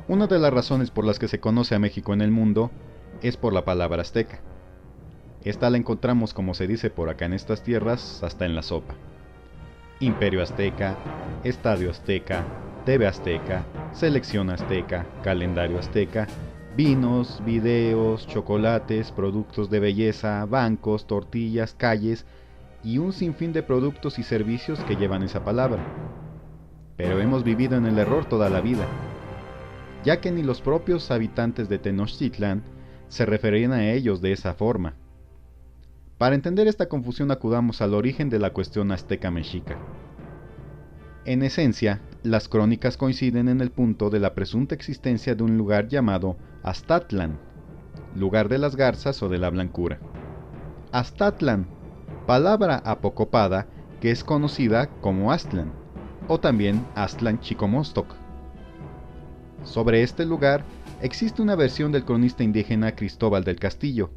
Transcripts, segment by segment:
Una de las razones por las que se conoce a México en el mundo es por la palabra azteca. Esta la encontramos, como se dice por acá en estas tierras, hasta en la sopa. Imperio Azteca, Estadio Azteca, TV Azteca, Selección Azteca, Calendario Azteca, vinos, videos, chocolates, productos de belleza, bancos, tortillas, calles y un sinfín de productos y servicios que llevan esa palabra. Pero hemos vivido en el error toda la vida, ya que ni los propios habitantes de Tenochtitlán se referían a ellos de esa forma. Para entender esta confusión acudamos al origen de la cuestión azteca-mexica. En esencia, las crónicas coinciden en el punto de la presunta existencia de un lugar llamado Aztatlán, lugar de las garzas o de la blancura. Aztatlán, palabra apocopada que es conocida como Aztlán, o también Aztlán Chicomostoc. Sobre este lugar existe una versión del cronista indígena Cristóbal del Castillo,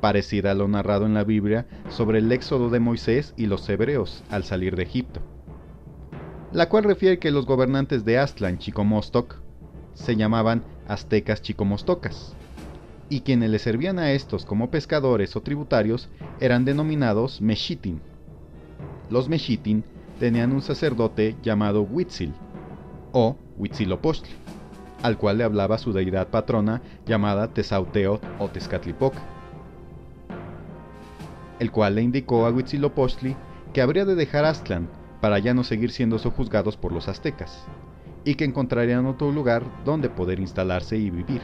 parecida a lo narrado en la Biblia sobre el éxodo de Moisés y los hebreos al salir de Egipto, la cual refiere que los gobernantes de Aztlán Chicomostoc se llamaban aztecas chicomostocas, y quienes le servían a estos como pescadores o tributarios eran denominados mexitin. Los mexitin tenían un sacerdote llamado Huitzil, o Huitzilopochtli, al cual le hablaba su deidad patrona llamada Tezauteotl o Tezcatlipoca, el cual le indicó a Huitzilopochtli que habría de dejar Aztlán para ya no seguir siendo sojuzgados por los aztecas, y que encontrarían otro lugar donde poder instalarse y vivir.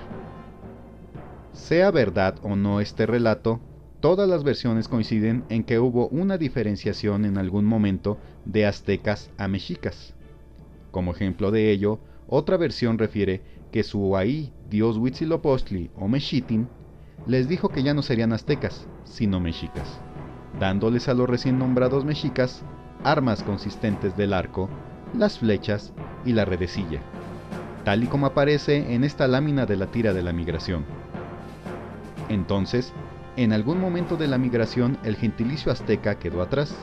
Sea verdad o no este relato, todas las versiones coinciden en que hubo una diferenciación en algún momento de aztecas a mexicas. Como ejemplo de ello, otra versión refiere que su ahí dios Huitzilopochtli o Mexitin les dijo que ya no serían aztecas, sino mexicas, dándoles a los recién nombrados mexicas armas consistentes del arco, las flechas y la redecilla, tal y como aparece en esta lámina de la tira de la migración. Entonces, en algún momento de la migración el gentilicio azteca quedó atrás,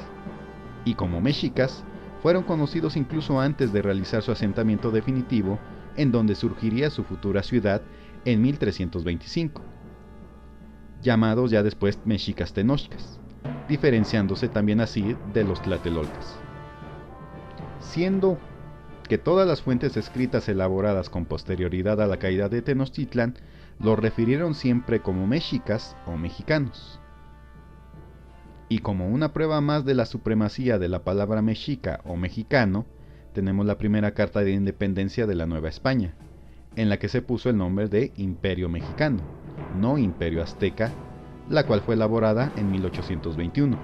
y como mexicas, fueron conocidos incluso antes de realizar su asentamiento definitivo, en donde surgiría su futura ciudad en 1325, llamados ya después mexicas tenochcas, diferenciándose también así de los tlatelolcas. Siendo que todas las fuentes escritas elaboradas con posterioridad a la caída de Tenochtitlán los refirieron siempre como mexicas o mexicanos. Y como una prueba más de la supremacía de la palabra mexica o mexicano, tenemos la primera carta de independencia de la Nueva España, en la que se puso el nombre de Imperio Mexicano, no Imperio Azteca, la cual fue elaborada en 1821.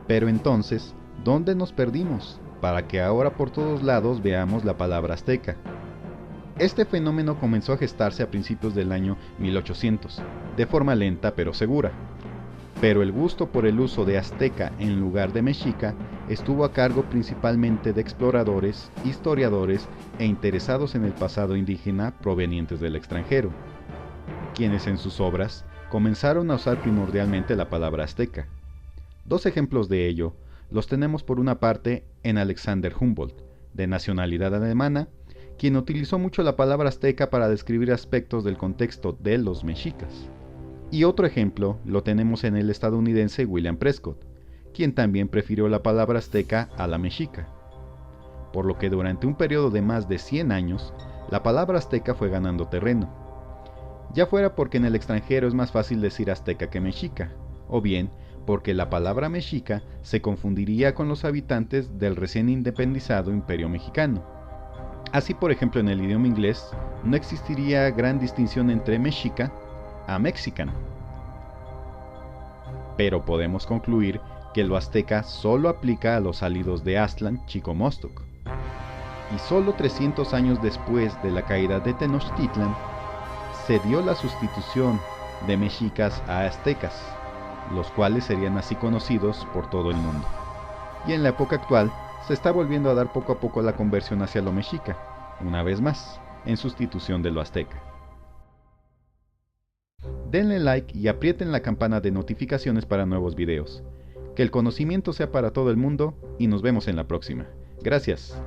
Pero entonces, ¿dónde nos perdimos? Para que ahora por todos lados veamos la palabra azteca. Este fenómeno comenzó a gestarse a principios del año 1800, de forma lenta pero segura. Pero el gusto por el uso de azteca en lugar de mexica estuvo a cargo principalmente de exploradores, historiadores e interesados en el pasado indígena provenientes del extranjero, quienes en sus obras comenzaron a usar primordialmente la palabra azteca. Dos ejemplos de ello los tenemos por una parte en Alexander Humboldt, de nacionalidad alemana, quien utilizó mucho la palabra azteca para describir aspectos del contexto de los mexicas. Y otro ejemplo lo tenemos en el estadounidense William Prescott, quien también prefirió la palabra azteca a la mexica. Por lo que durante un periodo de más de 100 años, la palabra azteca fue ganando terreno. Ya fuera porque en el extranjero es más fácil decir azteca que mexica, o bien porque la palabra mexica se confundiría con los habitantes del recién independizado Imperio Mexicano. Así, por ejemplo, en el idioma inglés no existiría gran distinción entre mexica a mexican. Pero podemos concluir que lo azteca solo aplica a los salidos de Aztlán Chicomostoc. Y solo 300 años después de la caída de Tenochtitlán, se dio la sustitución de mexicas a aztecas, los cuales serían así conocidos por todo el mundo. Y en la época actual se está volviendo a dar poco a poco la conversión hacia lo mexica, una vez más, en sustitución de lo azteca. Denle like y aprieten la campana de notificaciones para nuevos videos. Que el conocimiento sea para todo el mundo y nos vemos en la próxima. Gracias.